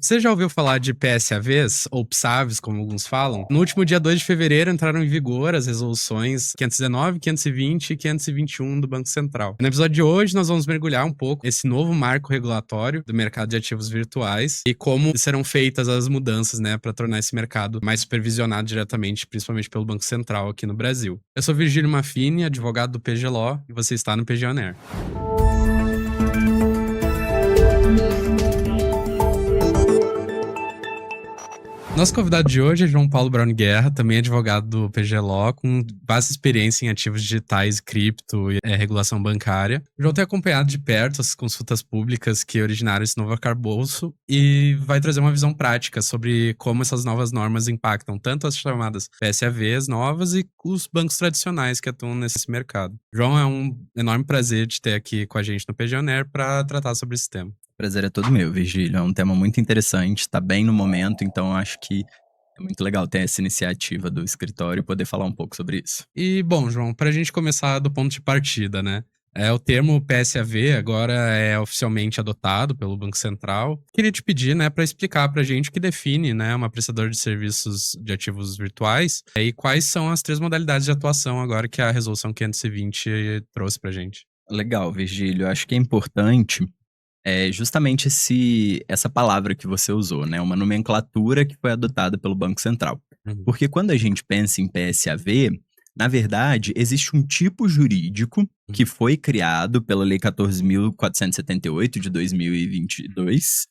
Você já ouviu falar de PSAVs, ou PSAVs, como alguns falam? No último dia 2 de fevereiro entraram em vigor as resoluções 519, 520 e 521 do Banco Central. No episódio de hoje, nós vamos mergulhar um pouco nesse novo marco regulatório do mercado de ativos virtuais e como serão feitas as mudanças, né, para tornar esse mercado mais supervisionado diretamente, principalmente pelo Banco Central aqui no Brasil. Eu sou Virgílio Maffini, advogado do PG Law, e você está no PG On Air. Nosso convidado de hoje é João Paulo Braun Guerra, também advogado do PG Law, com vasta experiência em ativos digitais, cripto e regulação bancária. O João tem acompanhado de perto as consultas públicas que originaram esse novo arcabouço e vai trazer uma visão prática sobre como essas novas normas impactam tanto as chamadas PSAVs novas e os bancos tradicionais que atuam nesse mercado. João, é um enorme prazer te ter aqui com a gente no PG On Air para tratar sobre esse tema. Prazer é todo meu, Virgílio. É um tema muito interessante, tá bem no momento, então acho que é muito legal ter essa iniciativa do escritório e poder falar um pouco sobre isso. E, bom, João, pra gente começar do ponto de partida, né? O termo PSAV agora é oficialmente adotado pelo Banco Central. Queria te pedir, né, para explicar pra gente o que define, né, uma prestadora de serviços de ativos virtuais e quais são as 3 modalidades de atuação agora que a Resolução 520 trouxe pra gente. Legal, Virgílio. Acho que é importante justamente essa palavra que você usou, né? Uma nomenclatura que foi adotada pelo Banco Central. Uhum. Porque quando a gente pensa em PSAV, na verdade, existe um tipo jurídico que foi criado pela Lei 14.478 de 2022.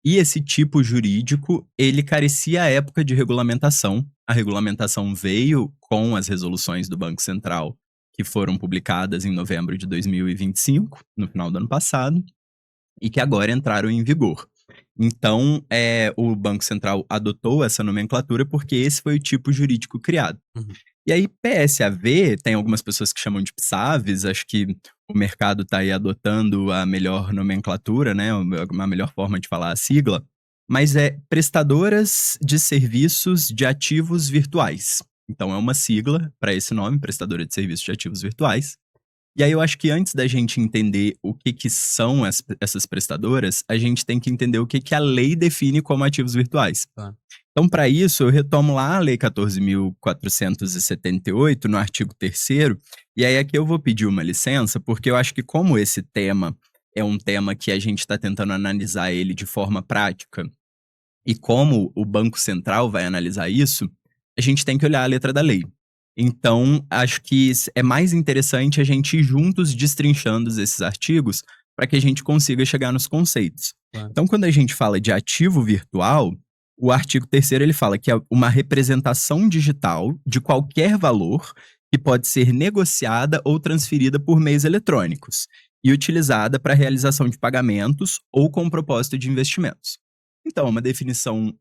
E esse tipo jurídico, ele carecia à época de regulamentação. A regulamentação veio com as resoluções do Banco Central, que foram publicadas em novembro de 2025, no final do ano passado, e que agora entraram em vigor. Então, o Banco Central adotou essa nomenclatura porque esse foi o tipo jurídico criado. Uhum. E aí, PSAV, tem algumas pessoas que chamam de PSAVs, acho que o mercado está aí adotando a melhor nomenclatura, né, uma melhor forma de falar a sigla, mas é prestadoras de serviços de ativos virtuais. Então, é uma sigla para esse nome, prestadora de serviços de ativos virtuais. E aí eu acho que antes da gente entender o que são essas prestadoras, a gente tem que entender o que a lei define como ativos virtuais. Tá. Então, para isso, eu retomo lá a Lei 14.478, no artigo 3º, e aí aqui eu vou pedir uma licença, porque eu acho que como esse tema é um tema que a gente está tentando analisar ele de forma prática, e como o Banco Central vai analisar isso, a gente tem que olhar a letra da lei. Então, acho que é mais interessante a gente ir juntos destrinchando esses artigos para que a gente consiga chegar nos conceitos. Claro. Então, quando a gente fala de ativo virtual, o artigo 3º ele fala que é uma representação digital de qualquer valor que pode ser negociada ou transferida por meios eletrônicos e utilizada para realização de pagamentos ou com propósito de investimentos. Então, é uma definição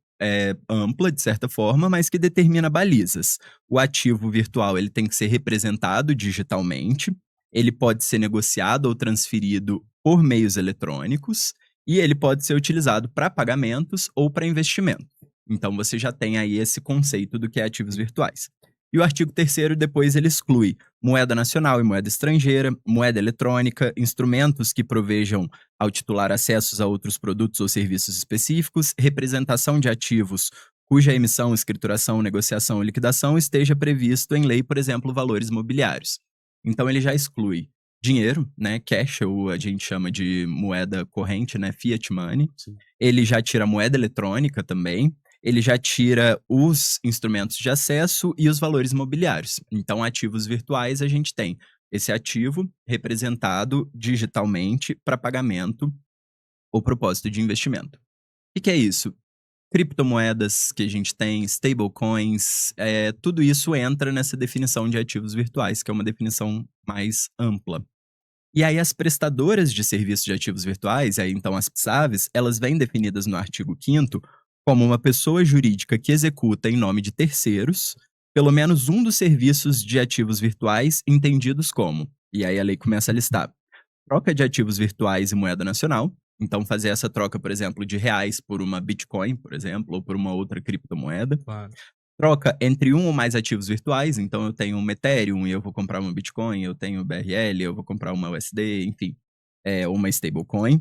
ampla, de certa forma, mas que determina balizas. O ativo virtual ele tem que ser representado digitalmente, ele pode ser negociado ou transferido por meios eletrônicos e ele pode ser utilizado para pagamentos ou para investimento. Então, você já tem aí esse conceito do que é ativos virtuais. E o artigo 3º, depois, ele exclui moeda nacional e moeda estrangeira, moeda eletrônica, instrumentos que provejam ao titular acessos a outros produtos ou serviços específicos, representação de ativos cuja emissão, escrituração, negociação ou liquidação esteja previsto em lei, por exemplo, valores mobiliários. Então, ele já exclui dinheiro, né, cash, ou a gente chama de moeda corrente, né, fiat money. Sim. Ele já tira moeda eletrônica também. Ele já tira os instrumentos de acesso e os valores mobiliários. Então, ativos virtuais, a gente tem esse ativo representado digitalmente para pagamento ou propósito de investimento. O que é isso? Criptomoedas que a gente tem, stablecoins, tudo isso entra nessa definição de ativos virtuais, que é uma definição mais ampla. E aí as prestadoras de serviços de ativos virtuais, aí então as PSAVs, elas vêm definidas no artigo 5º como uma pessoa jurídica que executa em nome de terceiros pelo menos um dos serviços de ativos virtuais entendidos como, e aí a lei começa a listar, troca de ativos virtuais e moeda nacional, então fazer essa troca, por exemplo, de reais por uma Bitcoin, por exemplo, ou por uma outra criptomoeda. Claro. Troca entre um ou mais ativos virtuais, então eu tenho uma Ethereum e eu vou comprar uma Bitcoin, eu tenho BRL, eu vou comprar uma USD, enfim, uma stablecoin.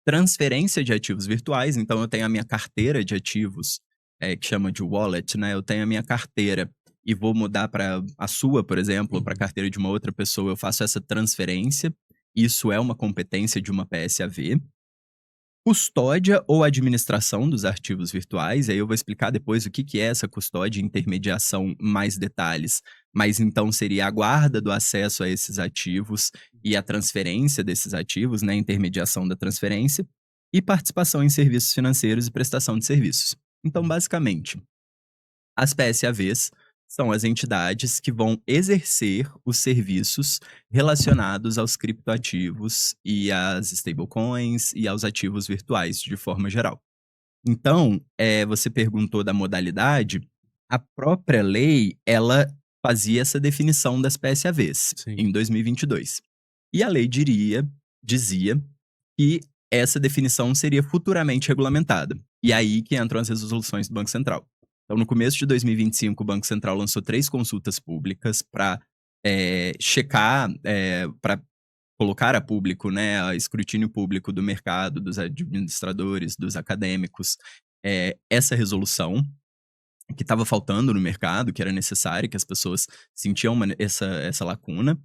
transferência de ativos virtuais. Então, eu tenho a minha carteira de ativos, que chama de wallet, né? Eu tenho a minha carteira e vou mudar para a sua, por exemplo, ou para a carteira de uma outra pessoa. Eu faço essa transferência. Isso é uma competência de uma PSAV. Custódia ou administração dos arquivos virtuais, aí eu vou explicar depois o que é essa custódia e intermediação, mais detalhes, mas então seria a guarda do acesso a esses ativos e a transferência desses ativos, né, intermediação da transferência, e participação em serviços financeiros e prestação de serviços. Então, basicamente, as PSAVs são as entidades que vão exercer os serviços relacionados aos criptoativos e às stablecoins e aos ativos virtuais de forma geral. Então, você perguntou da modalidade, a própria lei, ela fazia essa definição das PSAVs Sim. em 2022. E a lei dizia que essa definição seria futuramente regulamentada. E aí que entram as resoluções do Banco Central. Então, no começo de 2025, o Banco Central lançou 3 consultas públicas para checar, para colocar a público, né, a escrutínio público do mercado, dos administradores, dos acadêmicos, essa resolução que estava faltando no mercado, que era necessária, que as pessoas sentiam essa lacuna.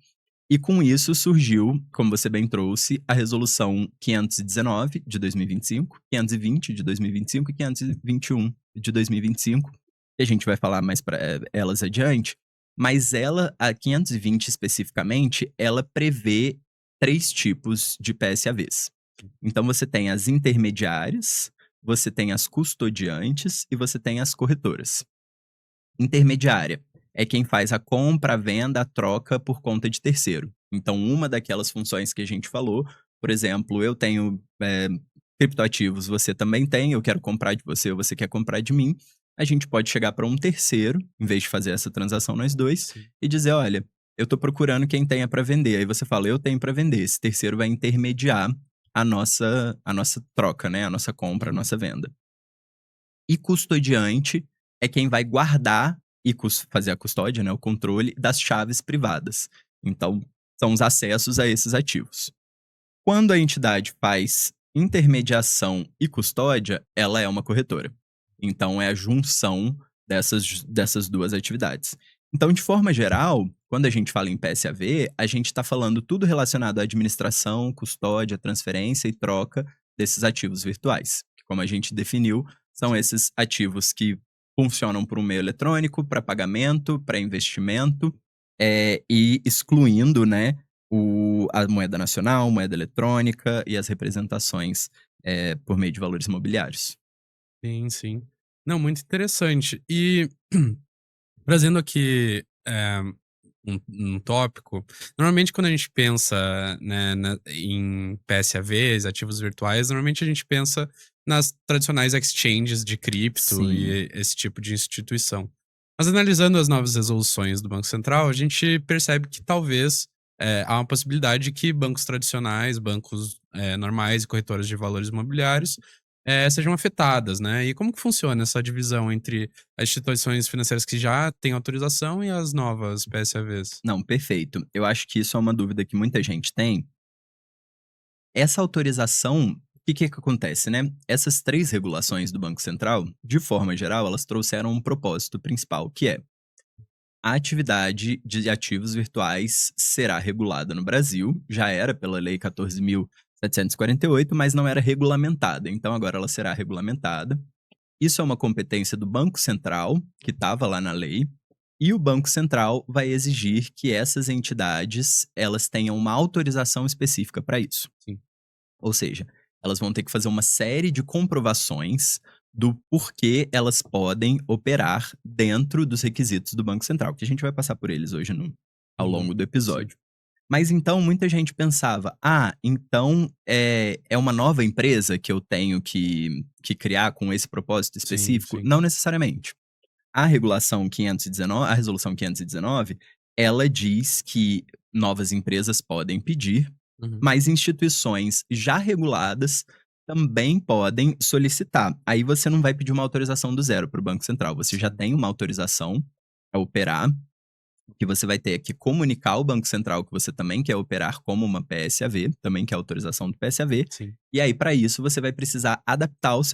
E com isso surgiu, como você bem trouxe, a resolução 519 de 2025, 520 de 2025 e 521 de 2025, que a gente vai falar mais para elas adiante, mas a 520 especificamente, ela prevê 3 tipos de PSAVs. Então você tem as intermediárias, você tem as custodiantes e você tem as corretoras. Intermediária é quem faz a compra, a venda, a troca por conta de terceiro. Então, uma daquelas funções que a gente falou, por exemplo, eu tenho criptoativos, você também tem, eu quero comprar de você ou você quer comprar de mim, a gente pode chegar para um terceiro, em vez de fazer essa transação nós dois, Sim. e dizer, olha, eu estou procurando quem tenha para vender. Aí você fala, eu tenho para vender. Esse terceiro vai intermediar a nossa troca, né? A nossa compra, a nossa venda. E custodiante é quem vai guardar e fazer a custódia, né, o controle das chaves privadas. Então, são os acessos a esses ativos. Quando a entidade faz intermediação e custódia, ela é uma corretora. Então, é a junção dessas duas atividades. Então, de forma geral, quando a gente fala em PSAV, a gente está falando tudo relacionado à administração, custódia, transferência e troca desses ativos virtuais. Que, como a gente definiu, são esses ativos que funcionam por um meio eletrônico, para pagamento, para investimento, e excluindo, né, a moeda nacional, moeda eletrônica e as representações por meio de valores imobiliários. Sim, sim. Não, muito interessante. E trazendo aqui um tópico, normalmente quando a gente pensa, né, em PSAVs, ativos virtuais, normalmente a gente pensa nas tradicionais exchanges de cripto Sim. e esse tipo de instituição. Mas analisando as novas resoluções do Banco Central, a gente percebe que talvez há uma possibilidade de que bancos tradicionais, bancos normais e corretoras de valores imobiliários sejam afetadas, né? E como que funciona essa divisão entre as instituições financeiras que já têm autorização e as novas PSAVs? Não, perfeito. Eu acho que isso é uma dúvida que muita gente tem. Essa autorização, o que acontece, né? Essas 3 regulações do Banco Central, de forma geral, elas trouxeram um propósito principal, que é a atividade de ativos virtuais será regulada no Brasil, já era pela Lei 14.748, mas não era regulamentada. Então, agora ela será regulamentada. Isso é uma competência do Banco Central, que estava lá na lei, e o Banco Central vai exigir que essas entidades elas tenham uma autorização específica para isso. Sim. Ou seja, elas vão ter que fazer uma série de comprovações do porquê elas podem operar dentro dos requisitos do Banco Central, que a gente vai passar por eles hoje ao longo do episódio. Mas então muita gente pensava, então é uma nova empresa que eu tenho que criar com esse propósito específico? Sim. Não necessariamente. A regulação 519, a resolução 519, ela diz que novas empresas podem pedir, Uhum. mas instituições já reguladas também podem solicitar. Aí você não vai pedir uma autorização do zero para o Banco Central, você já tem uma autorização para operar, O que você vai ter é que comunicar ao Banco Central que você também quer operar como uma PSAV, também quer autorização do PSAV. Sim, E aí, para isso, você vai precisar adaptar os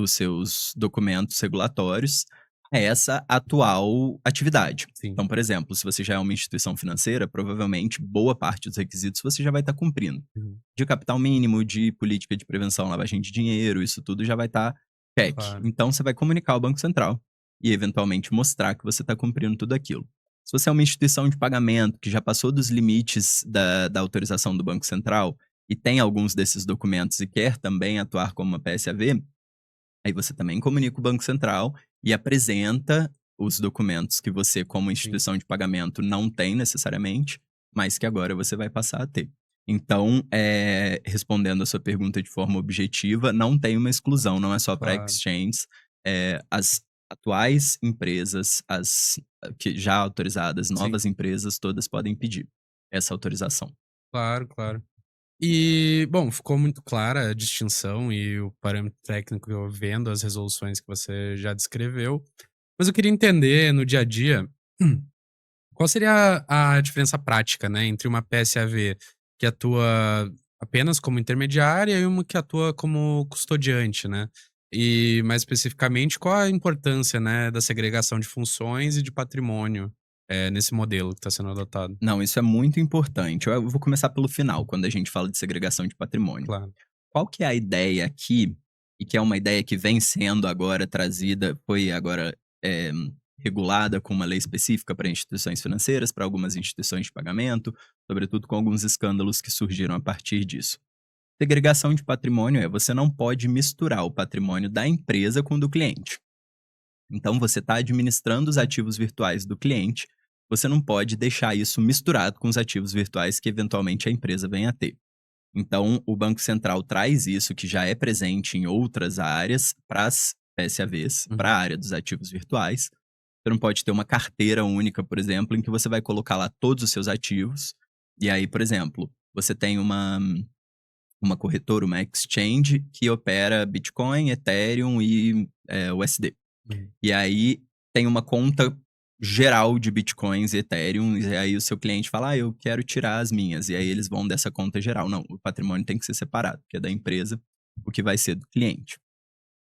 seus documentos regulatórios a essa atual atividade. sim. Então, por exemplo, se você já é uma instituição financeira, provavelmente boa parte dos requisitos você já vai estar cumprindo. Uhum, De capital mínimo, de política de prevenção à lavagem de dinheiro, isso tudo já vai estar check. claro. Então, você vai comunicar ao Banco Central e, eventualmente, mostrar que você está cumprindo tudo aquilo. Se você é uma instituição de pagamento que já passou dos limites da autorização do Banco Central e tem alguns desses documentos e quer também atuar como uma PSAV, aí você também comunica o Banco Central e apresenta os documentos que você, como Sim, instituição de pagamento, não tem necessariamente, mas que agora você vai passar a ter. Então, respondendo a sua pergunta de forma objetiva, não tem uma exclusão, não é só para claro. exchanges. As atuais empresas, as que já autorizadas, Sim, novas empresas, todas podem pedir essa autorização. claro, claro. E, bom, ficou muito clara a distinção e o parâmetro técnico eu vendo as resoluções que você já descreveu. Mas eu queria entender no dia a dia, qual seria a diferença prática, né, entre uma PSAV que atua apenas como intermediária e uma que atua como custodiante, né? E mais especificamente, qual a importância, né, da segregação de funções e de patrimônio, nesse modelo que está sendo adotado? Não, isso é muito importante. Eu vou começar pelo final, quando a gente fala de segregação de patrimônio. Claro. Qual que é a ideia aqui, e que é uma ideia que vem sendo agora trazida, foi agora eh, regulada com uma lei específica para instituições financeiras, para algumas instituições de pagamento, sobretudo com alguns escândalos que surgiram a partir disso. Segregação de patrimônio é você não pode misturar o patrimônio da empresa com o do cliente. Então, você está administrando os ativos virtuais do cliente, você não pode deixar isso misturado com os ativos virtuais que eventualmente a empresa venha a ter. Então, o Banco Central traz isso, que já é presente em outras áreas, para as PSAVs, para Uhum. a área dos ativos virtuais. Você não pode ter uma carteira única, por exemplo, em que você vai colocar lá todos os seus ativos. E aí, por exemplo, você tem uma corretora, uma exchange, que opera Bitcoin, Ethereum e USD. Uhum. E aí tem uma conta geral de Bitcoins e Ethereum, e aí o seu cliente fala: eu quero tirar as minhas. E aí eles vão dessa conta geral. Não, o patrimônio tem que ser separado, que é da empresa, o que vai ser do cliente.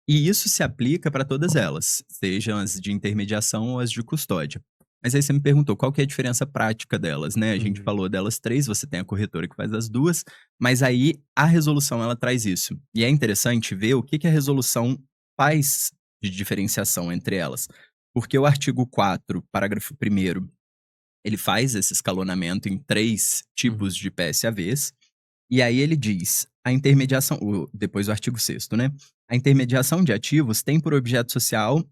E isso se aplica para todas elas, sejam as de intermediação ou as de custódia. Mas aí você me perguntou qual que é a diferença prática delas, né? A gente Uhum. falou delas três, você tem a corretora que faz as duas, mas aí a resolução ela traz isso. E é interessante ver o que a resolução faz de diferenciação entre elas. Porque o artigo 4, parágrafo 1º, ele faz esse escalonamento em três tipos Uhum. de PSAVs, e aí ele diz: a intermediação, depois do artigo 6º, né? A intermediação de ativos tem por objeto social,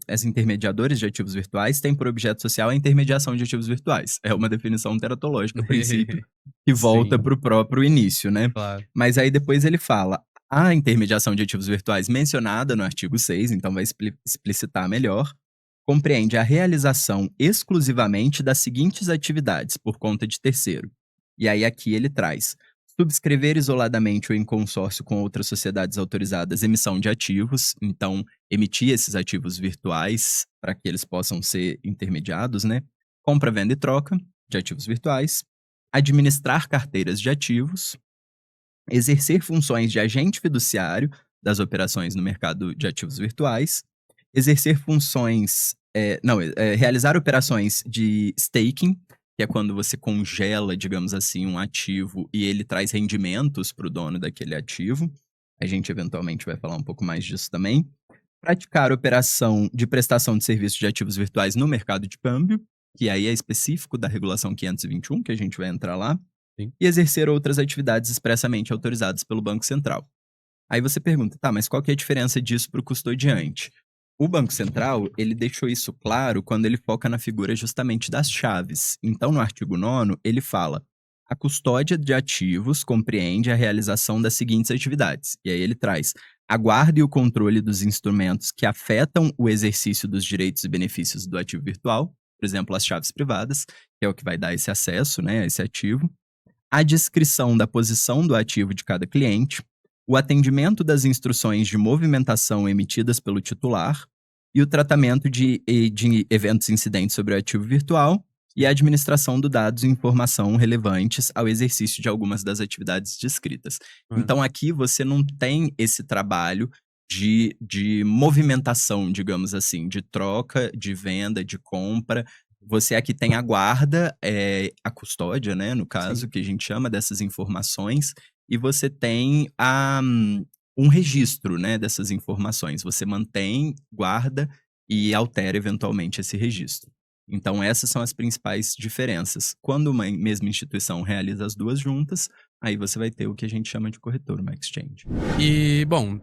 as intermediadoras de ativos virtuais têm por objeto social a intermediação de ativos virtuais. É uma definição teratológica, a princípio, que volta Sim, para o próprio início, né? claro. Mas aí depois ele fala: a intermediação de ativos virtuais mencionada no artigo 6, então vai explicitar melhor, compreende a realização exclusivamente das seguintes atividades por conta de terceiro. E aí aqui ele traz: subscrever isoladamente ou em consórcio com outras sociedades autorizadas emissão de ativos, então emitir esses ativos virtuais para que eles possam ser intermediados, né? Compra, venda e troca de ativos virtuais, administrar carteiras de ativos, exercer funções de agente fiduciário das operações no mercado de ativos virtuais, exercer funções, não, realizar operações de staking, que é quando você congela, digamos assim, um ativo e ele traz rendimentos para o dono daquele ativo. A gente eventualmente vai falar um pouco mais disso também. Praticar operação de prestação de serviços de ativos virtuais no mercado de câmbio, que aí é específico da regulação 521, que a gente vai entrar lá, Sim. e exercer outras atividades expressamente autorizadas pelo Banco Central. Aí você pergunta: tá, mas qual que é a diferença disso para o custodiante? O Banco Central, ele deixou isso claro quando ele foca na figura justamente das chaves. Então, no artigo 9º, ele fala: a custódia de ativos compreende a realização das seguintes atividades. E aí ele traz: a guarda e o controle dos instrumentos que afetam o exercício dos direitos e benefícios do ativo virtual, por exemplo, as chaves privadas, que é o que vai dar esse acesso, né, a esse ativo, a descrição da posição do ativo de cada cliente, o atendimento das instruções de movimentação emitidas pelo titular e o tratamento de eventos incidentes sobre o ativo virtual e a administração de dados e informação relevantes ao exercício de algumas das atividades descritas. Então, aqui você não tem esse trabalho de movimentação, digamos assim, de troca, de venda, de compra. Você aqui tem a guarda, a custódia, né, no caso, Sim. que a gente chama dessas informações, e você tem um registro, né, dessas informações. Você mantém, guarda e altera eventualmente esse registro. Então, essas são as principais diferenças. Quando uma mesma instituição realiza as duas juntas, aí você vai ter o que a gente chama de corretor, uma exchange. E, bom,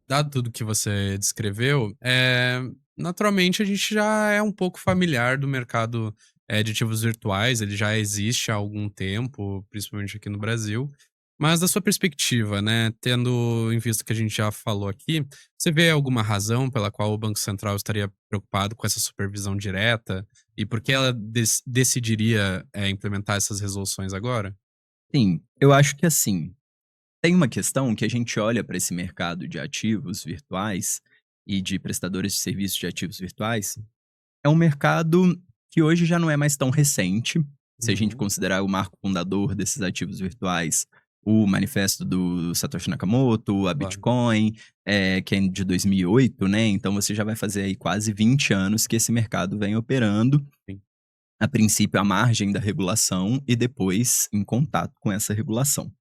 dado tudo que você descreveu, naturalmente a gente já é um pouco familiar do mercado, de ativos virtuais, ele já existe há algum tempo, principalmente aqui no Brasil. Mas da sua perspectiva, né, tendo em vista que a gente já falou aqui, você vê alguma razão pela qual o Banco Central estaria preocupado com essa supervisão direta? E por que ela decidiria, implementar essas resoluções agora? Sim, eu acho que assim, tem uma questão que a gente olha para esse mercado de ativos virtuais e de prestadores de serviços de ativos virtuais, é um mercado que hoje já não é mais tão recente, se a gente Uhum. considerar o marco fundador desses ativos virtuais, o manifesto do Satoshi Nakamoto, a Claro. Bitcoin, que é de 2008, né? Então você já vai fazer aí quase 20 anos que esse mercado vem operando, Sim. a princípio à margem da regulação e depois em contato com essa regulação.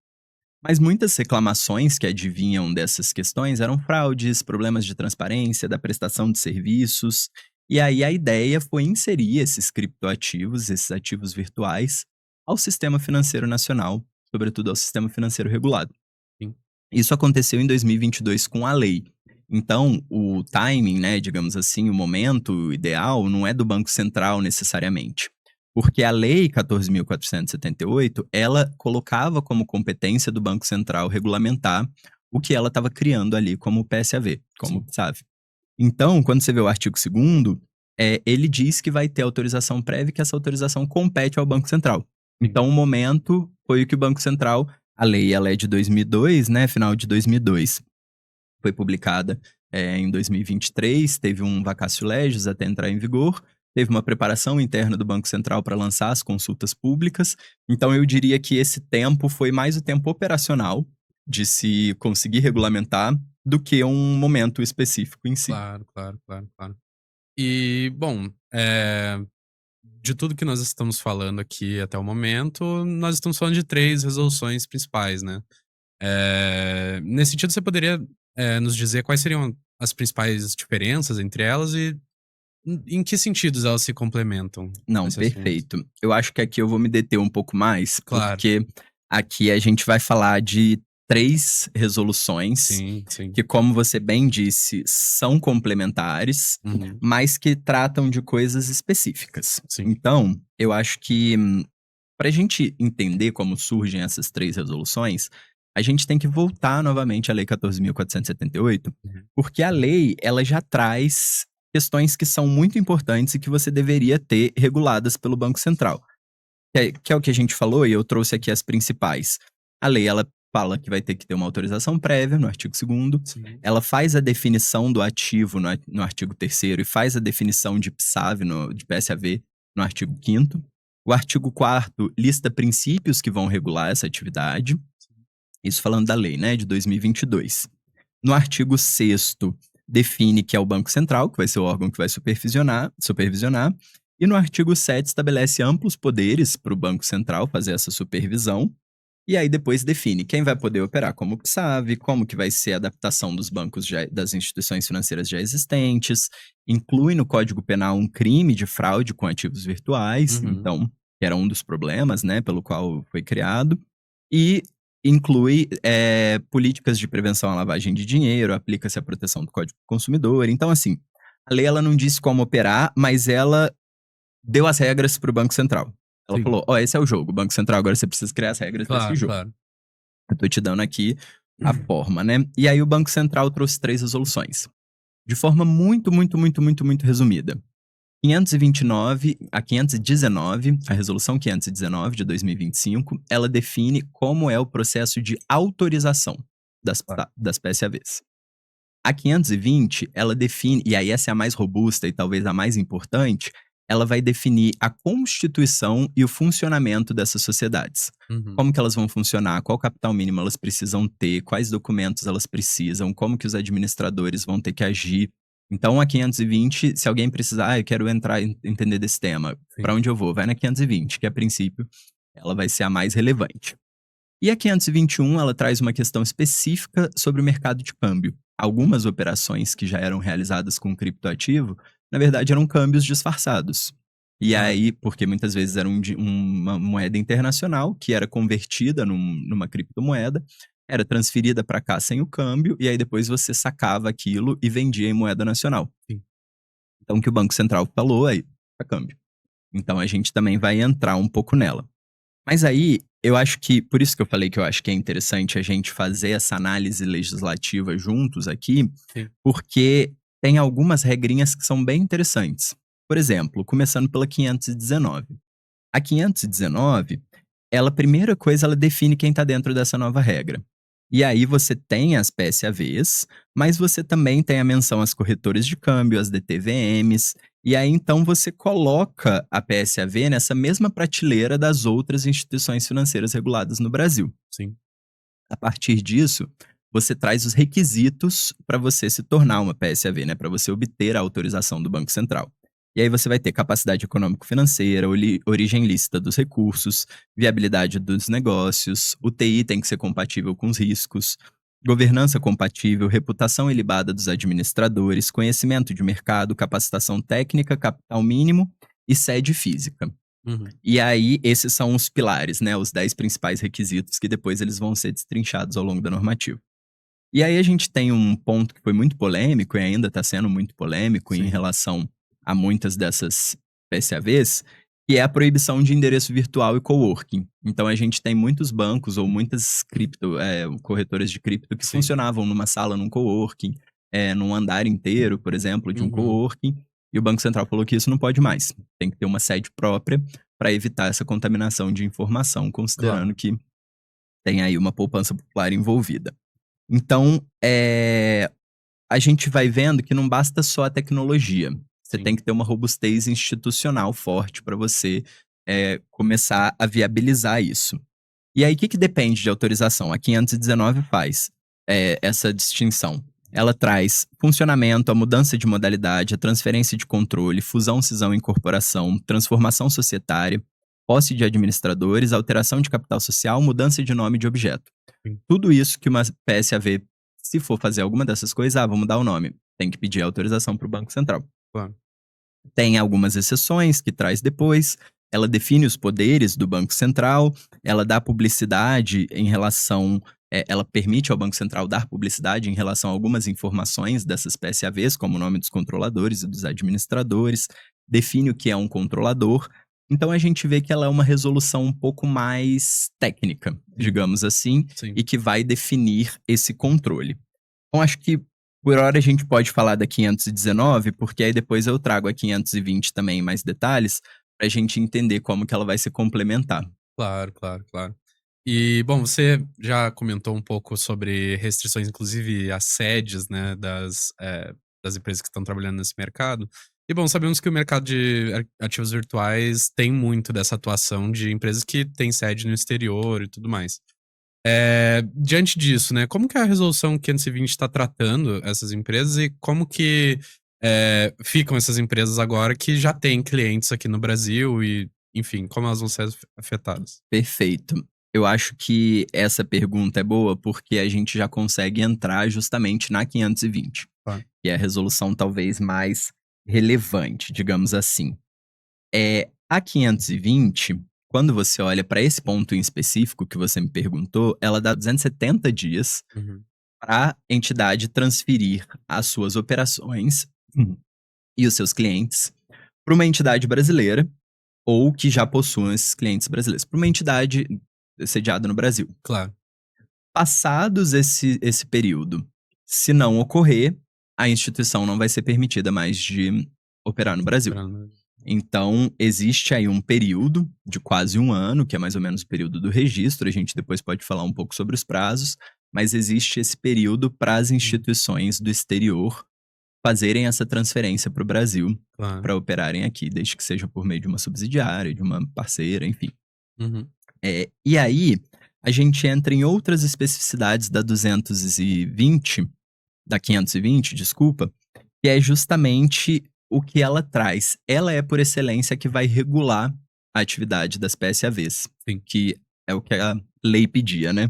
Mas muitas reclamações que advinham dessas questões eram fraudes, problemas de transparência da prestação de serviços. E aí a ideia foi inserir esses criptoativos, esses ativos virtuais, ao sistema financeiro nacional, sobretudo ao sistema financeiro regulado. Sim. Isso aconteceu em 2022 com a lei. Então, o timing, né, digamos assim, o momento ideal não é do Banco Central necessariamente. Porque a Lei 14.478, ela colocava como competência do Banco Central regulamentar o que ela estava criando ali como PSAV, como Sim. PSAV. Então, quando você vê o artigo 2º, ele diz que vai ter autorização prévia e que essa autorização compete ao Banco Central. Sim. Então, o momento foi o que o Banco Central, a lei ela é de 2002, né, final de 2002, foi publicada em 2023, teve um vacatio legis até entrar em vigor, teve uma preparação interna do Banco Central para lançar as consultas públicas. Então, eu diria que esse tempo foi mais o tempo operacional de se conseguir regulamentar do que um momento específico em si. Claro, claro, claro, claro. E, bom, de tudo que nós estamos falando aqui até o momento, nós estamos falando de 3 resoluções principais, né. Nesse sentido, você poderia, nos dizer quais seriam as principais diferenças entre elas e em que sentidos elas se complementam Não, nesse assunto? perfeito. Eu acho que aqui eu vou me deter um pouco mais, Claro. porque aqui a gente vai falar de 3 resoluções Sim, sim. que, como você bem disse, são complementares, Uhum. mas que tratam de coisas específicas. Sim. Então, eu acho que, para a gente entender como surgem essas 3 resoluções, a gente tem que voltar novamente à Lei 14.478, Uhum. porque a lei, ela já traz questões que são muito importantes e que você deveria ter reguladas pelo Banco Central. Que é o que a gente falou e eu trouxe aqui as principais. A lei, ela fala que vai ter que ter uma autorização prévia, no artigo 2º. Sim. Ela faz a definição do ativo no artigo 3º e faz a definição de PSAV, de PSAV, no artigo 5º. O artigo 4º lista princípios que vão regular essa atividade. Isso falando da lei, né, de 2022. No artigo 6º, define que é o Banco Central, que vai ser o órgão que vai supervisionar. E no artigo 7 estabelece amplos poderes para o Banco Central fazer essa supervisão. E aí depois define quem vai poder operar como PSAV, como que vai ser a adaptação dos bancos das instituições financeiras já existentes, inclui no Código Penal um crime de fraude com ativos virtuais, Uhum. então, que era um dos problemas, né, pelo qual foi criado, e inclui políticas de prevenção à lavagem de dinheiro, aplica-se a proteção do Código do Consumidor. Então, assim, a lei ela não disse como operar, mas ela deu as regras para o Banco Central. Ela Sim. falou: ó, esse é o jogo, Banco Central, agora você precisa criar as regras desse Claro, jogo. claro. Eu tô te dando aqui a forma, né? E aí o Banco Central trouxe 3 resoluções. De forma muito, muito, muito, muito, muito resumida. 519, a resolução 519 de 2025, ela define como é o processo de autorização Claro. das PSAVs. A 520, ela define, e aí essa é a mais robusta e talvez a mais importante, ela vai definir a constituição e o funcionamento dessas sociedades. Uhum. Como que elas vão funcionar, qual capital mínimo elas precisam ter, quais documentos elas precisam, como que os administradores vão ter que agir. Então, a 520, se alguém precisar, eu quero entrar e entender desse tema, para Sim. onde eu vou? Vai na 520, que a princípio ela vai ser a mais relevante. E a 521, ela traz uma questão específica sobre o mercado de câmbio. Algumas operações que já eram realizadas com criptoativo, na verdade, eram câmbios disfarçados. E Ah, aí, porque muitas vezes era uma moeda internacional que era convertida numa criptomoeda, era transferida para cá sem o câmbio, e aí depois você sacava aquilo e vendia em moeda nacional. sim. Então, o que o Banco Central falou aí, para câmbio. Então, a gente também vai entrar um pouco nela. Mas aí, eu acho que, por isso que eu falei que eu acho que é interessante a gente fazer essa análise legislativa juntos aqui, Sim. porque tem algumas regrinhas que são bem interessantes. Por exemplo, começando pela 519. A 519, ela, primeira coisa, ela define quem está dentro dessa nova regra. E aí você tem as PSAVs, mas você também tem a menção às corretoras de câmbio, às DTVMs, e aí então você coloca a PSAV nessa mesma prateleira das outras instituições financeiras reguladas no Brasil. Sim. A partir disso, você traz os requisitos para você se tornar uma PSAV, né, para você obter a autorização do Banco Central. E aí você vai ter capacidade econômico-financeira, origem lícita dos recursos, viabilidade dos negócios, o TI tem que ser compatível com os riscos, governança compatível, reputação ilibada dos administradores, conhecimento de mercado, capacitação técnica, capital mínimo e sede física. Uhum. E aí, esses são os pilares, né? Os 10 principais requisitos que depois eles vão ser destrinchados ao longo da normativa. E aí a gente tem um ponto que foi muito polêmico e ainda está sendo muito polêmico em Sim. relação a muitas dessas PSAVs, que é a proibição de endereço virtual e coworking. Então a gente tem muitos bancos ou muitas corretoras de cripto que Sim. funcionavam numa sala, num coworking, num andar inteiro, por exemplo, de um Uhum. coworking. E o Banco Central falou que isso não pode mais. Tem que ter uma sede própria para evitar essa contaminação de informação, considerando Claro. que tem aí uma poupança popular envolvida. Então, a gente vai vendo que não basta só a tecnologia. Você Sim. tem que ter uma robustez institucional forte para você começar a viabilizar isso. E aí, o que depende de autorização? A 519 faz essa distinção. Ela traz funcionamento, a mudança de modalidade, a transferência de controle, fusão, cisão, incorporação, transformação societária, posse de administradores, alteração de capital social, mudança de nome de objeto. Sim. Tudo isso que uma PSAV, se for fazer alguma dessas coisas, vamos mudar o nome. Tem que pedir autorização para o Banco Central. Claro. Tem algumas exceções que traz depois. Ela define os poderes do Banco Central, ela dá publicidade em relação. Ela permite ao Banco Central dar publicidade em relação a algumas informações dessas PSAVs, como o nome dos controladores e dos administradores, define o que é um controlador. Então a gente vê que ela é uma resolução um pouco mais técnica, digamos assim, Sim. e que vai definir esse controle. Então acho que por hora a gente pode falar da 519, porque aí depois eu trago a 520 também em mais detalhes, pra gente entender como que ela vai se complementar. Claro, claro, claro. E, bom, você já comentou um pouco sobre restrições, inclusive às sedes, né, das empresas que estão trabalhando nesse mercado. E, bom, sabemos que o mercado de ativos virtuais tem muito dessa atuação de empresas que têm sede no exterior e tudo mais. Diante disso, né, como que a resolução 520 está tratando essas empresas e como que ficam essas empresas agora que já têm clientes aqui no Brasil e, enfim, como elas vão ser afetadas? Perfeito. Eu acho que essa pergunta é boa porque a gente já consegue entrar justamente na 520, Claro. que é a resolução talvez mais relevante, digamos assim. A 520, quando você olha para esse ponto em específico que você me perguntou, ela dá 270 dias Uhum. para a entidade transferir as suas operações e os seus clientes para uma entidade brasileira ou que já possuam esses clientes brasileiros, para uma entidade sediada no Brasil. Claro. Passados esse período, se não ocorrer, a instituição não vai ser permitida mais de operar no Brasil. Então, existe aí um período de quase um ano, que é mais ou menos o período do registro, a gente depois pode falar um pouco sobre os prazos, mas existe esse período para as instituições do exterior fazerem essa transferência para o Brasil, Claro. para operarem aqui, desde que seja por meio de uma subsidiária, de uma parceira, enfim. Uhum. E aí, a gente entra em outras especificidades da 520, desculpa, que é justamente o que ela traz. Ela é, por excelência, que vai regular a atividade das PSAVs, Sim. que é o que a lei pedia, né?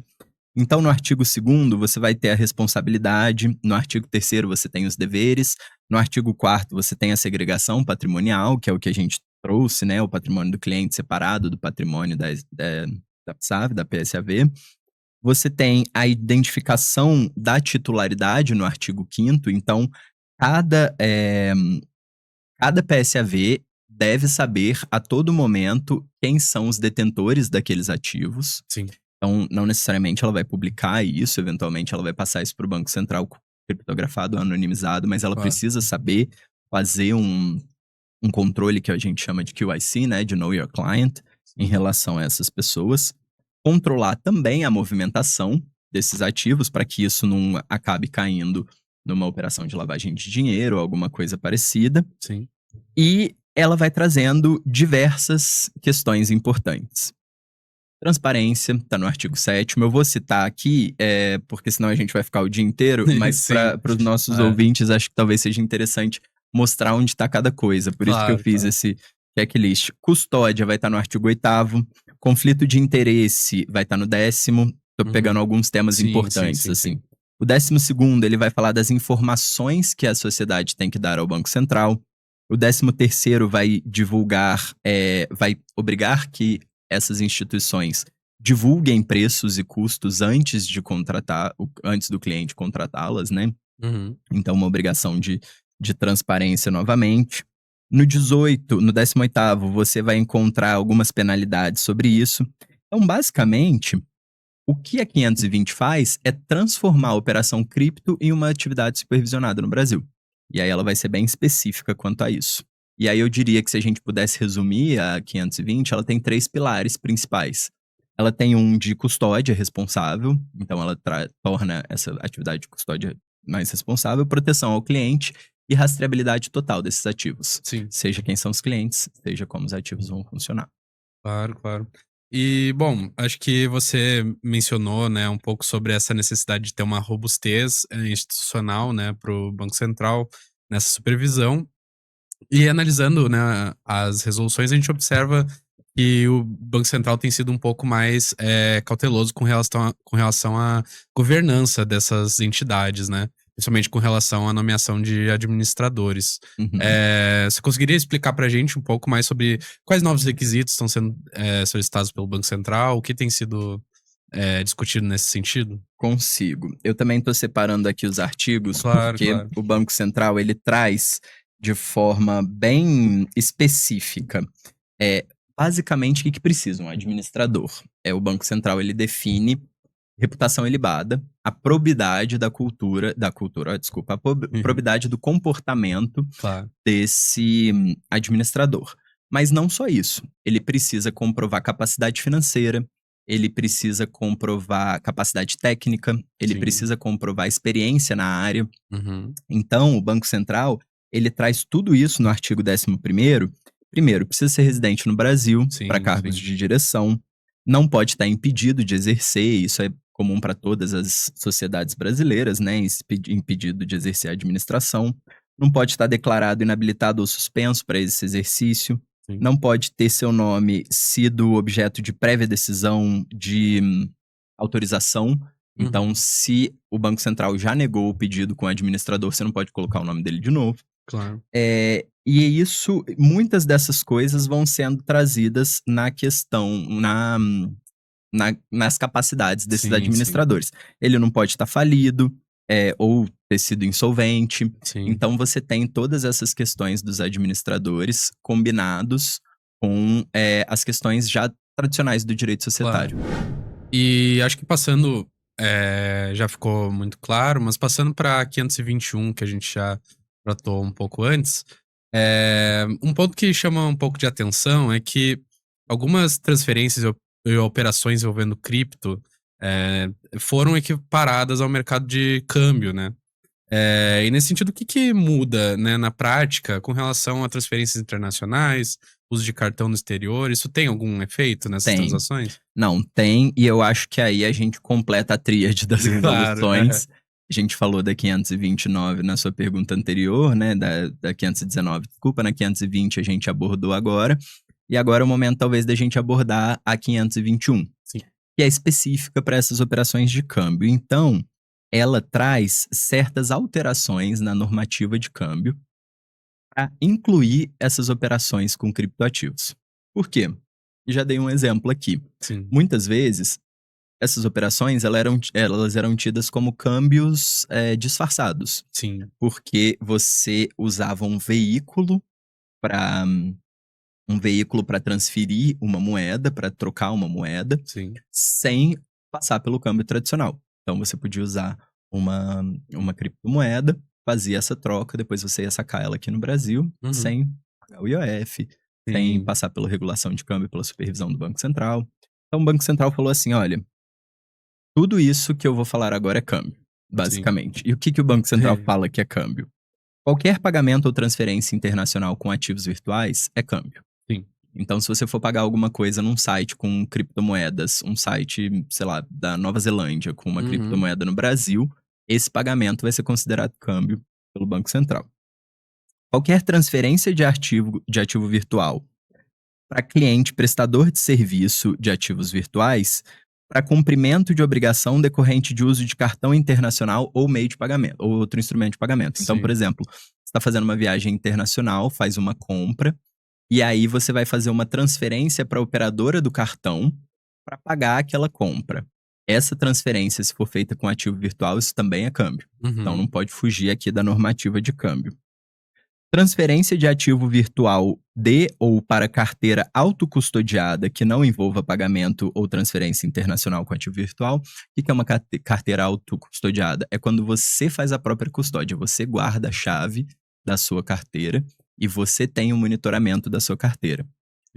Então, no artigo 2º, você vai ter a responsabilidade, no artigo 3º você tem os deveres, no artigo 4º você tem a segregação patrimonial, que é o que a gente trouxe, né? O patrimônio do cliente separado do patrimônio da PSAV, da PSAV. Você tem a identificação da titularidade no artigo 5º, então cada PSAV deve saber a todo momento quem são os detentores daqueles ativos. Sim. Então, não necessariamente ela vai publicar isso, eventualmente ela vai passar isso para o Banco Central criptografado, anonimizado, mas ela Claro. precisa saber fazer um controle que a gente chama de QIC, né, de Know Your Client, em relação a essas pessoas. Controlar também a movimentação desses ativos para que isso não acabe caindo numa operação de lavagem de dinheiro ou alguma coisa parecida. Sim. E ela vai trazendo diversas questões importantes. Transparência, está no artigo 7º. Eu vou citar aqui, porque senão a gente vai ficar o dia inteiro, mas Sim. para os nossos ouvintes, acho que talvez seja interessante mostrar onde está cada coisa. Por isso que eu Claro, fiz claro. esse checklist. Custódia vai estar no artigo 8º. Conflito de interesse vai estar no 10º. Tô pegando alguns temas Sim, importantes, sim, assim. O 12º, ele vai falar das informações que a sociedade tem que dar ao Banco Central. O 13º vai divulgar, vai obrigar que essas instituições divulguem preços e custos antes do cliente contratá-las, né? Uhum. Então, uma obrigação de transparência novamente. No 18º, você vai encontrar algumas penalidades sobre isso. Então, basicamente, o que a 520 faz é transformar a operação cripto em uma atividade supervisionada no Brasil. E aí ela vai ser bem específica quanto a isso. E aí eu diria que se a gente pudesse resumir a 520, ela tem 3 pilares principais. Ela tem um de custódia responsável, então ela torna essa atividade de custódia mais responsável, proteção ao cliente e rastreabilidade total desses ativos. Sim. Seja quem são os clientes, seja como os ativos vão funcionar. Claro, claro. E, bom, acho que você mencionou, né, um pouco sobre essa necessidade de ter uma robustez institucional, né, para o Banco Central nessa supervisão. E analisando, né, as resoluções, a gente observa que o Banco Central tem sido um pouco mais cauteloso com relação à governança dessas entidades, né? Principalmente com relação à nomeação de administradores. Uhum. Você conseguiria explicar pra gente um pouco mais sobre quais novos requisitos estão sendo solicitados pelo Banco Central? O que tem sido discutido nesse sentido? Consigo. Eu também estou separando aqui os artigos, Claro, porque claro. o Banco Central ele traz de forma bem específica. Basicamente, o que precisa um administrador? O Banco Central ele define reputação ilibada, a probidade probidade do comportamento Claro. desse administrador. Mas não só isso. Ele precisa comprovar capacidade financeira, ele precisa comprovar capacidade técnica, ele Sim. precisa comprovar experiência na área. Uhum. Então, o Banco Central, ele traz tudo isso no artigo 11º. Primeiro, precisa ser residente no Brasil para cargos Sim. de direção, não pode estar impedido de exercer, isso é comum para todas as sociedades brasileiras, né? Impedido de exercer a administração. Não pode estar declarado inabilitado ou suspenso para esse exercício. Sim. Não pode ter seu nome sido objeto de prévia decisão de autorização. Então, se o Banco Central já negou o pedido com o administrador, você não pode colocar o nome dele de novo. Claro. E isso, muitas dessas coisas vão sendo trazidas na questão, nas capacidades desses Sim, administradores. Ele não pode estar falido, ou ter sido insolvente. Sim. Então, você tem todas essas questões dos administradores combinados com as questões já tradicionais do direito societário. E acho que passando, já ficou muito claro, mas passando para 521, que a gente já tratou um pouco antes, um ponto que chama um pouco de atenção é que algumas transferências e operações envolvendo cripto foram equiparadas ao mercado de câmbio, né? E nesse sentido, o que que muda, né, na prática com relação a transferências internacionais, uso de cartão no exterior? Isso tem algum efeito nessas Tem. transações? Não, tem, e eu acho que aí a gente completa a tríade das Claro, aham. resoluções. A gente falou da 529 na sua pergunta anterior, né, da 519, desculpa, na 520 a gente abordou agora, e agora é o momento talvez da gente abordar a 521, Sim. que é específica para essas operações de câmbio. Então, ela traz certas alterações na normativa de câmbio para incluir essas operações com criptoativos. Por quê? Já dei um exemplo aqui. Sim, Muitas vezes, essas operações elas eram tidas como câmbios disfarçados, sim, porque você usava para transferir uma moeda, para trocar uma moeda, sim. sem passar pelo câmbio tradicional. Então você podia usar uma, uma criptomoeda, fazia essa troca, depois você ia sacar ela aqui no Brasil, Uhum. sem pagar o IOF, sem Sim, passar pela regulação de câmbio, pela supervisão do Banco Central. Então o Banco Central falou assim: olha, tudo isso que eu vou falar agora é câmbio, sim. basicamente. E o que, que o Banco Central fala que é câmbio? Qualquer pagamento ou transferência internacional com ativos virtuais é câmbio. Sim. Então, se você for pagar alguma coisa num site com criptomoedas, um site, sei lá, da Nova Zelândia com uma Uhum. criptomoeda no Brasil, esse pagamento vai ser considerado câmbio pelo Banco Central. Qualquer transferência de ativo virtual para cliente prestador de serviço de ativos virtuais, para cumprimento de obrigação decorrente de uso de cartão internacional ou meio de pagamento, ou outro instrumento de pagamento. Então, por Sim. exemplo, você está fazendo uma viagem internacional, faz uma compra, e aí você vai fazer uma transferência para a operadora do cartão para pagar aquela compra. Essa transferência, se for feita com ativo virtual, isso também é câmbio. Então não Uhum. pode fugir aqui da normativa de câmbio. Transferência de ativo virtual de ou para carteira autocustodiada que não envolva pagamento ou transferência internacional com ativo virtual. O que é uma carteira autocustodiada? É quando você faz a própria custódia, você guarda a chave da sua carteira e você tem o monitoramento da sua carteira.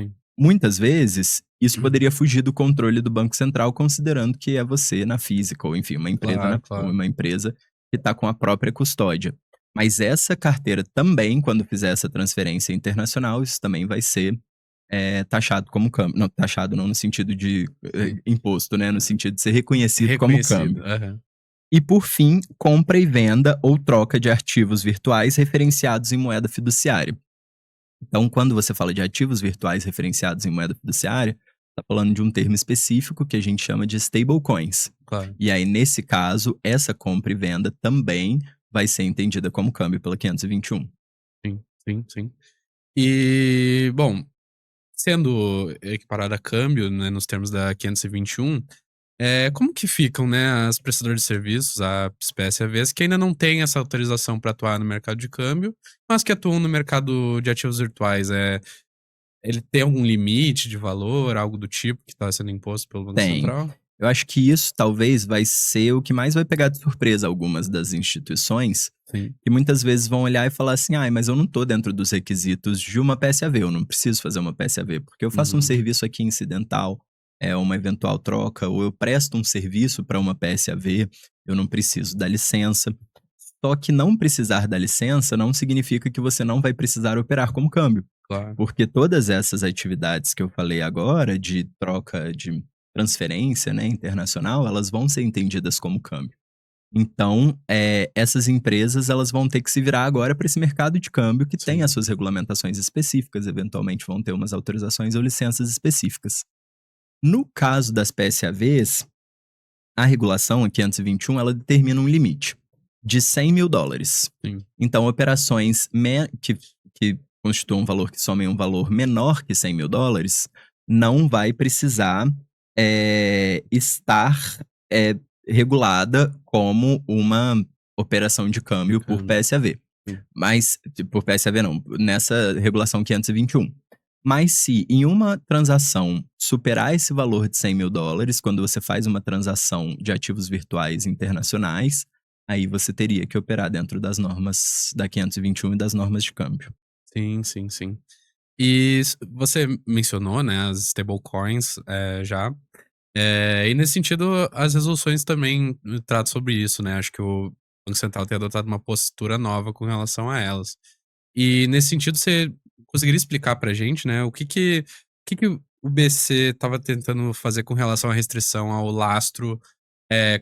Sim. Muitas vezes, isso poderia fugir do controle do Banco Central, considerando que é você na física, ou enfim, Claro, claro. uma empresa que está com a própria custódia. Mas essa carteira também, quando fizer essa transferência internacional, isso também vai ser taxado como câmbio. Não, taxado não no sentido de Sim. imposto, né? No sentido de ser reconhecido como Reconhecido. câmbio. Aham. E por fim, compra e venda ou troca de ativos virtuais referenciados em moeda fiduciária. Então, quando você fala de ativos virtuais referenciados em moeda fiduciária, está falando de um termo específico que a gente chama de stablecoins. Claro. E aí, nesse caso, essa compra e venda também vai ser entendida como câmbio pela 521. Sim, sim, sim. E, bom, sendo equiparada a câmbio, né, nos termos da 521, como que ficam, né, as prestadoras de serviços, a espécie AVs, que ainda não têm essa autorização para atuar no mercado de câmbio, mas que atuam no mercado de ativos virtuais? Ele tem algum limite de valor, algo do tipo, que está sendo imposto pelo Banco Tem. Central? Eu acho que isso talvez vai ser o que mais vai pegar de surpresa algumas das instituições, Sim. que muitas vezes vão olhar e falar assim: ah, mas eu não estou dentro dos requisitos de uma PSAV, eu não preciso fazer uma PSAV, porque eu faço um Uhum. serviço aqui incidental, é uma eventual troca, ou eu presto um serviço para uma PSAV, eu não preciso da licença. Só que não precisar da licença não significa que você não vai precisar operar como câmbio. Claro. Porque todas essas atividades que eu falei agora, de troca, de transferência, né, internacional, elas vão ser entendidas como câmbio. Então, essas empresas elas vão ter que se virar agora para esse mercado de câmbio que tem as Sim. suas regulamentações específicas, eventualmente vão ter umas autorizações ou licenças específicas. No caso das PSAVs, a regulação, a 521, ela determina um limite de US$ 100.000. Sim. Então, operações que constituam um valor que somem um valor menor que US$ 100.000 não vai precisar estar regulada como uma operação de câmbio por Câmbio. PSAV. Sim. Mas, por PSAV não, nessa regulação 521. Mas se em uma transação superar esse valor de US$ 100.000, quando você faz uma transação de ativos virtuais internacionais, aí você teria que operar dentro das normas da 521 e das normas de câmbio. Sim, sim, sim. E você mencionou, né, as stablecoins, já. E nesse sentido, as resoluções também tratam sobre isso, né? Acho que Banco Central tem adotado uma postura nova com relação a elas. E nesse sentido, você conseguiria explicar pra gente, né, o que que o BC estava tentando fazer com relação à restrição ao lastro,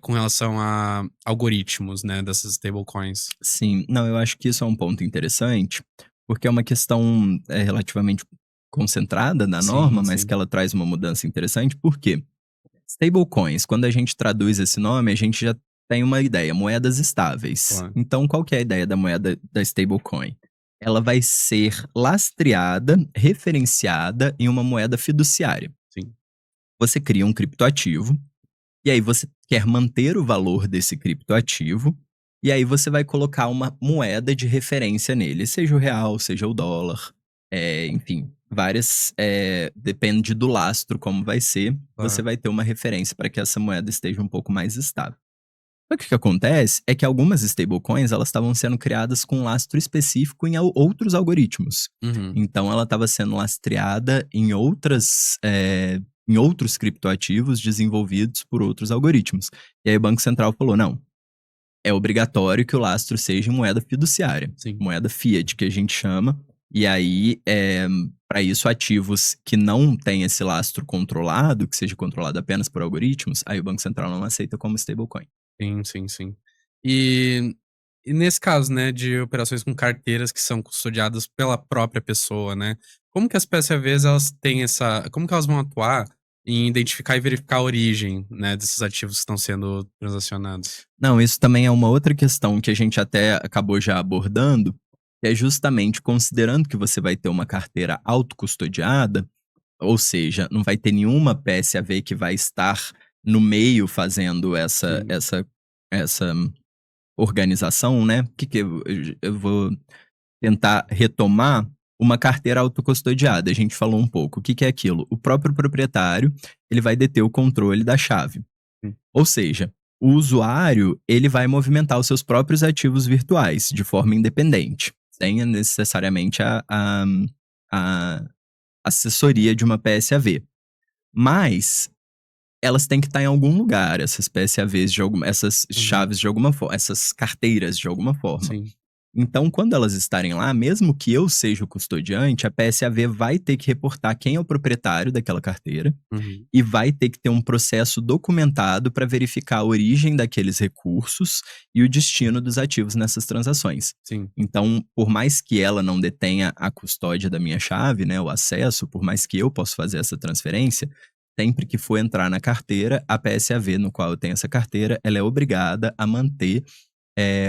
com relação a algoritmos, né, dessas stablecoins? Sim, não, eu acho que isso é um ponto interessante, porque é uma questão, relativamente concentrada na norma, Sim, mas que sim, ela traz uma mudança interessante, por quê? Stablecoins, quando a gente traduz esse nome, a gente já tem uma ideia, moedas estáveis. claro. Então, qual que é a ideia da moeda da stablecoin? Ela vai ser lastreada, referenciada em uma moeda fiduciária. Sim. Você cria um criptoativo, e aí você quer manter o valor desse criptoativo, e aí você vai colocar uma moeda de referência nele, seja o real, seja o dólar, enfim, várias, depende do lastro como vai ser, você Claro. vai ter uma referência para que essa moeda esteja um pouco mais estável. Só que o que acontece é que algumas stablecoins elas estavam sendo criadas com um lastro específico em outros algoritmos. Uhum. Então ela estava sendo lastreada em outros criptoativos desenvolvidos por outros algoritmos. E aí o Banco Central falou: não, é obrigatório que o lastro seja em moeda fiduciária, Sim. moeda fiat, que a gente chama. E aí, para isso, ativos que não têm esse lastro controlado, que seja controlado apenas por algoritmos, aí o Banco Central não aceita como stablecoin. Sim, sim, sim. E e nesse caso, né, de operações com carteiras que são custodiadas pela própria pessoa, né, como que as PSAVs elas têm essa como que elas vão atuar em identificar e verificar a origem, né, desses ativos que estão sendo transacionados? Não, isso também é uma outra questão que a gente até acabou já abordando, que é justamente considerando que você vai ter uma carteira autocustodiada, ou seja, não vai ter nenhuma PSAV que vai estar no meio fazendo essa Sim. essa essa organização, né. O que que eu vou tentar retomar uma carteira autocustodiada. A gente falou um pouco. O que que é aquilo? O próprio proprietário, ele vai deter o controle da chave. Hum. Ou seja, o usuário, ele vai movimentar os seus próprios ativos virtuais de forma independente, sem necessariamente a assessoria de uma PSAV. Mas elas têm que estar em algum lugar, essas PSAVs de alguma essas Uhum. chaves de alguma forma, essas carteiras de alguma forma. Sim. Então, quando elas estarem lá, mesmo que eu seja o custodiante, a PSAV vai ter que reportar quem é o proprietário daquela carteira Uhum. e vai ter que ter um processo documentado para verificar a origem daqueles recursos e o destino dos ativos nessas transações. Sim. Então, por mais que ela não detenha a custódia da minha chave, né, o acesso, por mais que eu possa fazer essa transferência, sempre que for entrar na carteira, a PSAV no qual eu tenho essa carteira, ela é obrigada a manter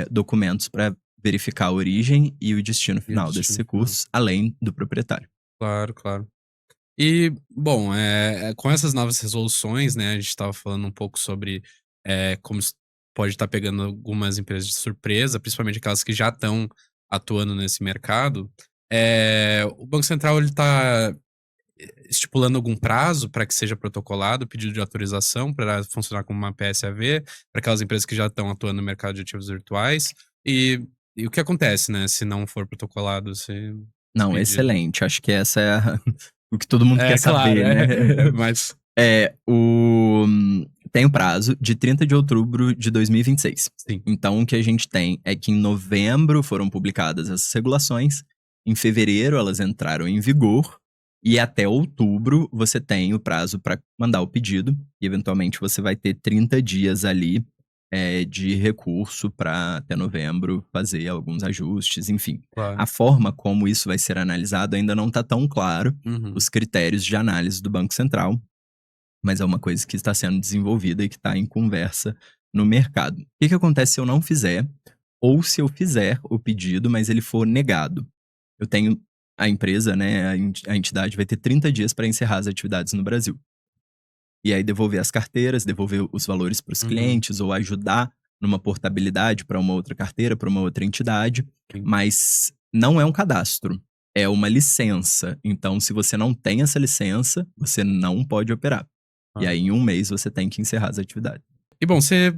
documentos para verificar a origem e o destino E o final desses destino final. recursos, além do proprietário. Claro, claro. E, bom, com essas novas resoluções, né, a gente estava falando um pouco sobre, como isso pode estar pegando algumas empresas de surpresa, principalmente aquelas que já estão atuando nesse mercado. O Banco Central ele está estipulando algum prazo para que seja protocolado o pedido de autorização para funcionar como uma PSAV, para aquelas empresas que já estão atuando no mercado de ativos virtuais? E o que acontece, né, se não for protocolado esse Não, pedido? excelente. Acho que essa é o que todo mundo quer É, claro, saber, né. mas É, tem o prazo de 30 de outubro de 2026. sim. Então o que a gente tem é que em novembro foram publicadas essas regulações, em fevereiro elas entraram em vigor, e até outubro você tem o prazo para mandar o pedido, e eventualmente você vai ter 30 dias ali, de recurso para até novembro fazer alguns ajustes, enfim. Claro. A forma como isso vai ser analisado ainda não está tão claro, Uhum. os critérios de análise do Banco Central, mas é uma coisa que está sendo desenvolvida e que está em conversa no mercado. O que que acontece se eu não fizer, ou se eu fizer o pedido, mas ele for negado? Eu tenho a empresa, né, a entidade vai ter 30 dias para encerrar as atividades no Brasil. E aí devolver as carteiras, devolver os valores para os Uhum. clientes ou ajudar numa portabilidade para uma outra carteira, para uma outra entidade, Sim. mas não é um cadastro, é uma licença. Então, se você não tem essa licença, você não pode operar. E Claro. aí, em um mês, você tem que encerrar as atividades. E bom, você,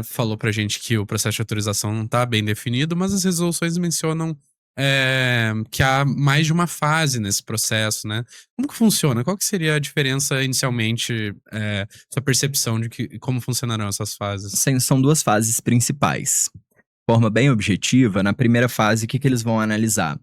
falou pra gente que o processo de autorização não tá bem definido, mas as resoluções mencionam, que há mais de uma fase nesse processo, né. Como que funciona? Qual que seria a diferença inicialmente, sua percepção de como funcionarão essas fases? São duas fases principais. forma bem objetiva, na primeira fase, o que eles vão analisar?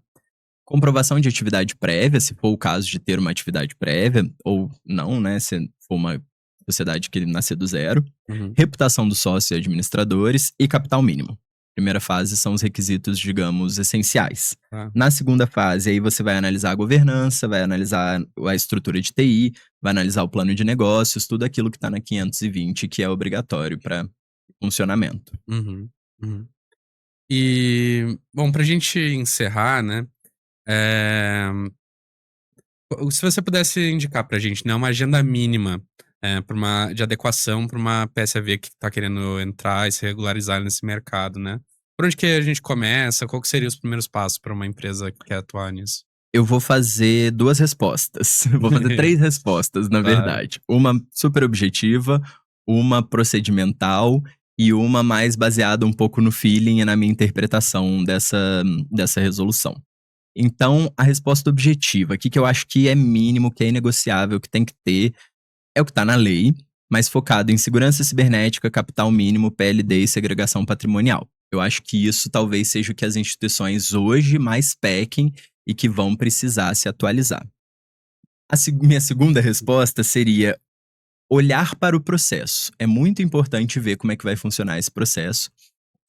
Comprovação de atividade prévia, se for o caso de ter uma atividade prévia, ou não, né? Se for uma sociedade que nascer do zero. Uhum. Reputação dos sócios e administradores e capital mínimo. Primeira fase são os requisitos, digamos, essenciais. Tá. Na segunda fase, aí você vai analisar a governança, vai analisar a estrutura de TI, vai analisar o plano de negócios, tudo aquilo que está na 520, que é obrigatório para funcionamento. Uhum. Uhum. E, bom, pra gente encerrar, né? Se você pudesse indicar pra gente, né, uma agenda mínima de adequação para uma PSAV que tá querendo entrar e se regularizar nesse mercado, né? Por onde que a gente começa? Qual que seriam os primeiros passos para uma empresa que quer atuar nisso? Eu vou fazer 2 respostas. Vou fazer 3 respostas, na Claro. verdade. Uma super objetiva, uma procedimental e uma mais baseada um pouco no feeling e na minha interpretação dessa resolução. Então, a resposta objetiva, o que eu acho que é mínimo, que é inegociável, que tem que ter, é o que está na lei, mas focado em segurança cibernética, capital mínimo, PLD e segregação patrimonial. Eu acho que isso talvez seja o que as instituições hoje mais pequem e que vão precisar se atualizar. Minha segunda resposta seria olhar para o processo. É muito importante ver como é que vai funcionar esse processo.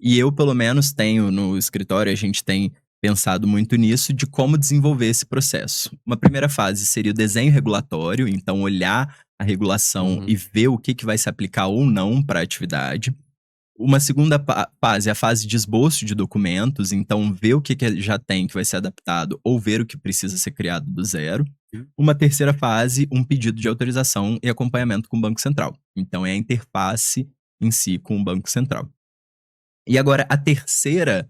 E eu, pelo menos, tenho no escritório, a gente tem pensado muito nisso, de como desenvolver esse processo. Uma primeira fase seria o desenho regulatório, então olhar a regulação Uhum. e ver o que vai se aplicar ou não para a atividade. Uma segunda fase é a fase de esboço de documentos, então ver o que já tem que vai ser adaptado ou ver o que precisa ser criado do zero. Uma terceira fase, um pedido de autorização e acompanhamento com o Banco Central. Então é a interface em si com o Banco Central. E agora, a terceira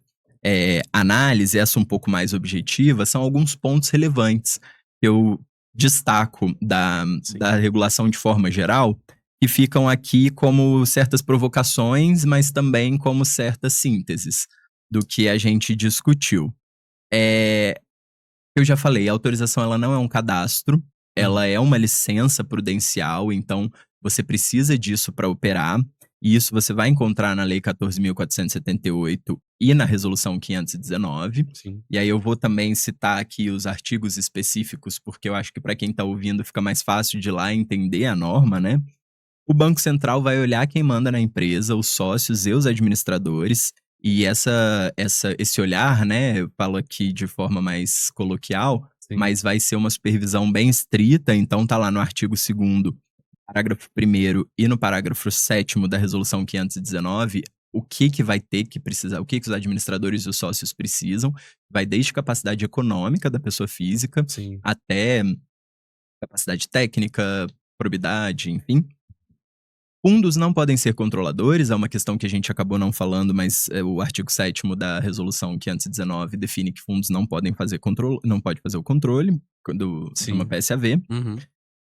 análise, essa um pouco mais objetiva, são alguns pontos relevantes que eu destaco da regulação de forma geral, que ficam aqui como certas provocações, mas também como certas sínteses do que a gente discutiu. Eu já falei, a autorização ela não é um cadastro, ela é uma licença prudencial, então você precisa disso para operar. E isso você vai encontrar na Lei 14.478 e na Resolução 519. Sim. E aí eu vou também citar aqui os artigos específicos, porque eu acho que para quem está ouvindo fica mais fácil de ir lá entender a norma, né? O Banco Central vai olhar quem manda na empresa, os sócios e os administradores. E esse olhar, né, eu falo aqui de forma mais coloquial, Sim. mas vai ser uma supervisão bem estrita, então tá lá no artigo 2º, parágrafo 1º e no parágrafo 7º da Resolução 519, o que vai ter que precisar, o que os administradores e os sócios precisam, vai desde capacidade econômica da pessoa física Sim. até capacidade técnica, probidade, enfim. Fundos não podem ser controladores, é uma questão que a gente acabou não falando, mas o artigo 7º da Resolução 519 define que fundos não podem fazer não pode fazer o controle de uma PSAV. Uhum.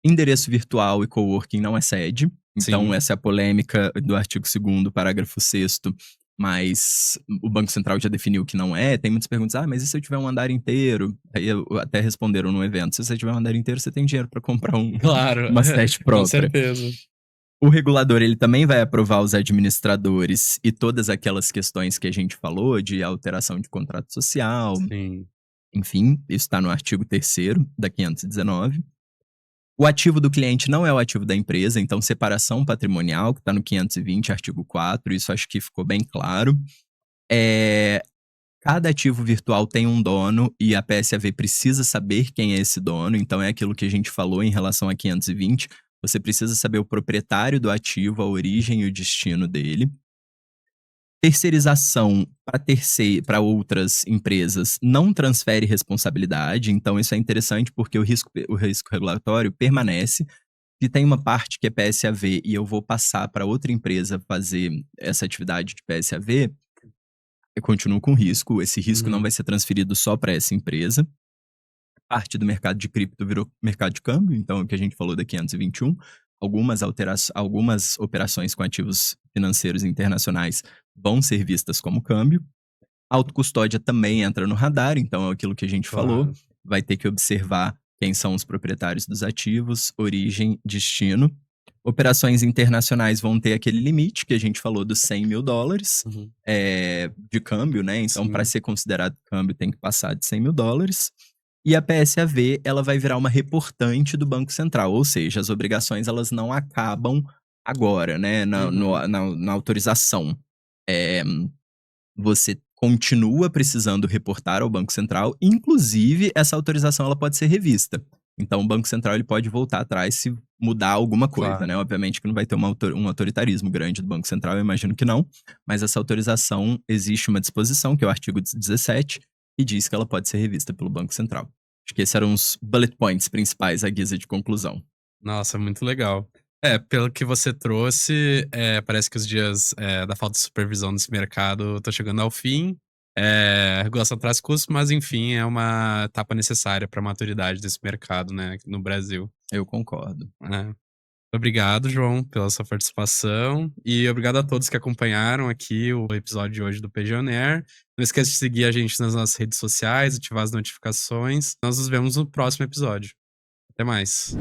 Endereço virtual e coworking não é sede. Então, Sim. essa é a polêmica do artigo 2º, parágrafo 6º, mas o Banco Central já definiu que não é. Tem muitas perguntas, mas e se eu tiver um andar inteiro? Aí até responderam no evento, se você tiver um andar inteiro, você tem dinheiro para comprar Claro. uma sede própria. Com certeza. O regulador, ele também vai aprovar os administradores e todas aquelas questões que a gente falou, de alteração de contrato social, Sim. enfim, isso está no artigo 3º da 519. O ativo do cliente não é o ativo da empresa, então separação patrimonial, que está no 520, artigo 4, isso acho que ficou bem claro. Cada ativo virtual tem um dono e a PSAV precisa saber quem é esse dono, então é aquilo que a gente falou em relação a 520, você precisa saber o proprietário do ativo, a origem e o destino dele. Terceirização para outras empresas não transfere responsabilidade, então isso é interessante porque o risco regulatório permanece. Se tem uma parte que é PSAV e eu vou passar para outra empresa fazer essa atividade de PSAV, eu continuo com risco, esse risco não vai ser transferido só para essa empresa. Parte do mercado de cripto virou mercado de câmbio, então é o que a gente falou da 521. Algumas operações com ativos financeiros internacionais vão ser vistas como câmbio. Autocustódia também entra no radar, então é aquilo que a gente falou. Vai ter que observar quem são os proprietários dos ativos, origem, destino. Operações internacionais vão ter aquele limite que a gente falou dos US$ 100.000 Uhum. de câmbio, né? Então, para Sim. ser considerado câmbio, tem que passar de US$ 100.000. E a PSAV, ela vai virar uma reportante do Banco Central, ou seja, as obrigações elas não acabam agora, né? Uhum. Na autorização. Eh, Você continua precisando reportar ao Banco Central, inclusive essa autorização ela pode ser revista. Então o Banco Central ele pode voltar atrás se mudar alguma coisa, Claro. né? Obviamente que não vai ter um autoritarismo grande do Banco Central, eu imagino que não, mas essa autorização existe uma disposição, que é o artigo 17, e diz que ela pode ser revista pelo Banco Central. Acho que esses eram os bullet points principais à guisa de conclusão. Nossa, muito legal. É, pelo que você trouxe, parece que os dias, da falta de supervisão nesse mercado estão chegando ao fim. A regulação traz custos, mas enfim, é uma etapa necessária para a maturidade desse mercado, né, aqui no Brasil. Eu concordo. É. Obrigado, João, pela sua participação e obrigado a todos que acompanharam aqui o episódio de hoje do PG On Air. Não esqueça de seguir a gente nas nossas redes sociais, ativar as notificações. Nós nos vemos no próximo episódio. Até mais.